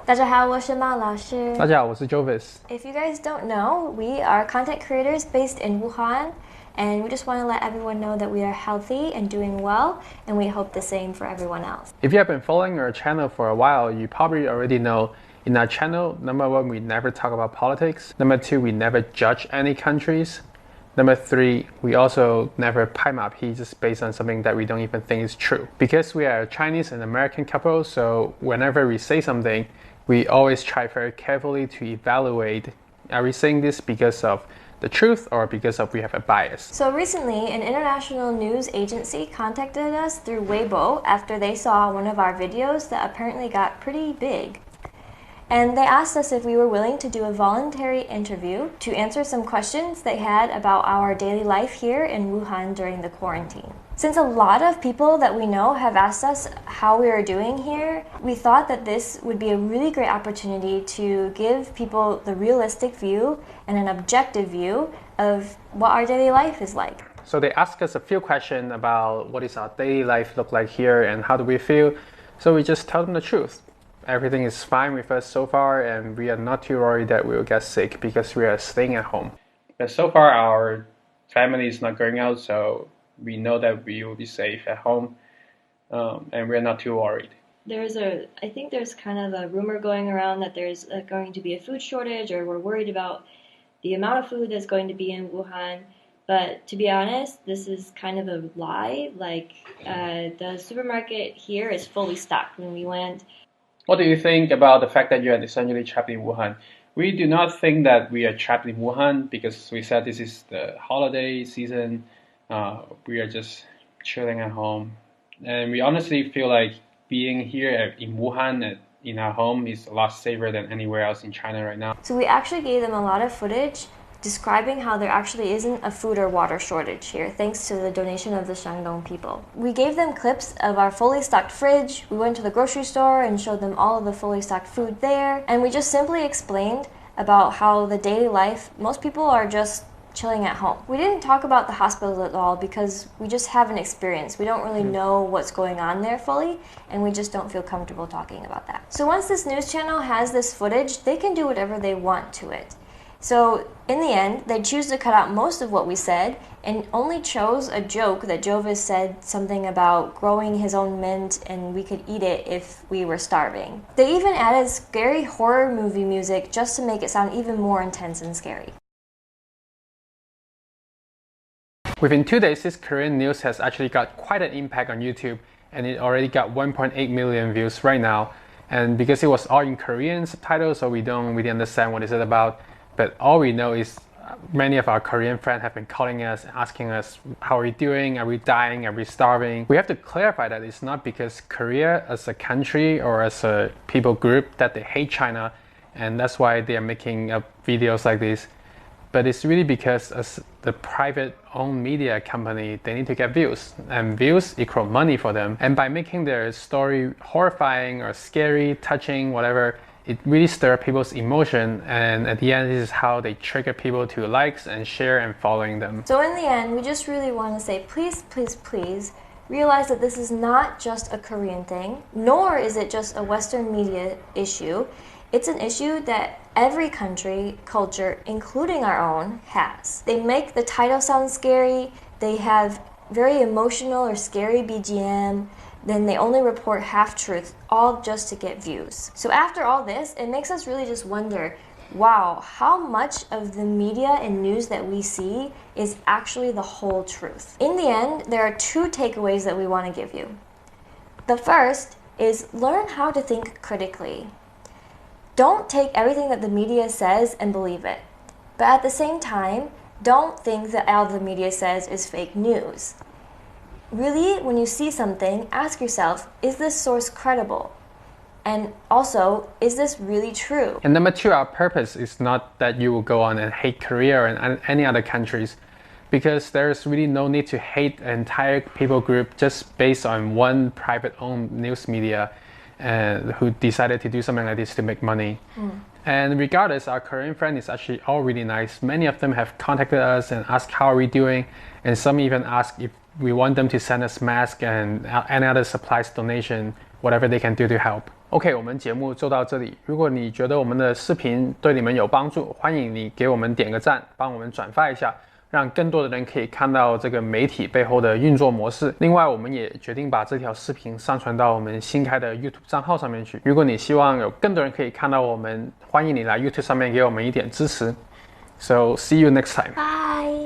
大家好，我是马老师。大家好，我是 Jovis。If you guys don't know, we are content creators based in Wuhan, and we just want to let everyone know that we are healthy and doing well, and we hope the same for everyone else. If you have been following our channel for a while, you probably already know in our channel, number one, we never talk about politics. Number two, we never judge any countries. Number three, we also never 拍马屁 just based on something that we don't even think is true. Because we are a Chinese and American couple, so whenever we say something, we always try very carefully to evaluate, are we saying this because of the truth or because of we have a bias? So recently, an international news agency contacted us through Weibo after they saw one of our videos that apparently got pretty big. And they asked us if we were willing to do a voluntary interview to answer some questions they had about our daily life here in Wuhan during the quarantine. Since a lot of people that we know have asked us how we are doing here, we thought that this would be a really great opportunity to give people the realistic view and an objective view of what our daily life is like. So they asked us a few questions about what is our daily life look like here and how do we feel. So we just tell them the truth. Everything is fine with us so far, and we are not too worried that we will get sick because we are staying at home. But so far, our family is not going out, so we know that we will be safe at home, and we're not too worried. I think there's kind of a rumor going around that there's going to be a food shortage, or we're worried about the amount of food that's going to be in Wuhan. But to be honest, this is kind of a lie. The supermarket here is fully stocked. When we went. What do you think about the fact that you are essentially trapped in Wuhan? We do not think that we are trapped in Wuhan because we said this is the holiday season. We are just chilling at home. And we honestly feel like being here in Wuhan in our home is a lot safer than anywhere else in China right now. So we actually gave them a lot of footage describing how there actually isn't a food or water shortage here, thanks to the donation of the Shandong people. We gave them clips of our fully stocked fridge, we went to the grocery store and showed them all of the fully stocked food there, and we just simply explained about how the daily life, most people are just chilling at home. We didn't talk about the hospitals at all because we just haven't experienced. We don't really know what's going on there fully, and we just don't feel comfortable talking about that. So once this news channel has this footage, they can do whatever they want to it. So in the end, they choose to cut out most of what we said and only chose a joke that Jovis said something about growing his own mint and we could eat it if we were starving. They even added scary horror movie music just to make it sound even more intense and scary. Within 2 days, this Korean news has actually got quite an impact on YouTube, and it already got 1.8 million views right now. And because it was all in Korean subtitles, so we don't really understand what is it about. But all we know is many of our Korean friends have been calling us, asking us, how are we doing? Are we dying? Are we starving? We have to clarify that it's not because Korea as a country or as a people group that they hate China, and that's why they are making videos like this. But it's really because as the private owned media company, they need to get views, and views equal money for them. And by making their story horrifying or scary, touching, whatever, it really stirs people's emotion, and at the end, this is how they trigger people to likes and share and following them. So in the end, we just really want to say, please, please, please, realize that this is not just a Korean thing, nor is it just a Western media issue. It's an issue that every country, culture, including our own, has. They make the title sound scary, they have very emotional or scary BGM, then they only report half-truths, all just to get views. So after all this, it makes us really just wonder, wow, how much of the media and news that we see is actually the whole truth? In the end, there are two takeaways that we want to give you. The first is learn how to think critically. Don't take everything that the media says and believe it. But at the same time, don't think that all the media says is fake news. Really, when you see something, ask yourself, is this source credible? And also, is this really true? And number two, our purpose is not that you will go on and hate Korea or any other countries, because there's really no need to hate an entire people group just based on one private owned news media who decided to do something like this to make money. And regardless, our Korean friend is actually all really nice. Many of them have contacted us and asked how are we doing, and some even ask if we want them to send us masks and any other supplies donation, whatever they can do to help. OK， 我们节目就到这里。如果你觉得我们的视频对你们有帮助，欢迎你给我们点个赞，帮我们转发一下，让更多的人可以看到这个媒体背后的运作模式。另外，我们也决定把这条视频上传到我们新开的 YouTube 账号上面去。如果你希望有更多人可以看到我们，欢迎你来 YouTube 上面给我们一点支持。So see you next time. Bye.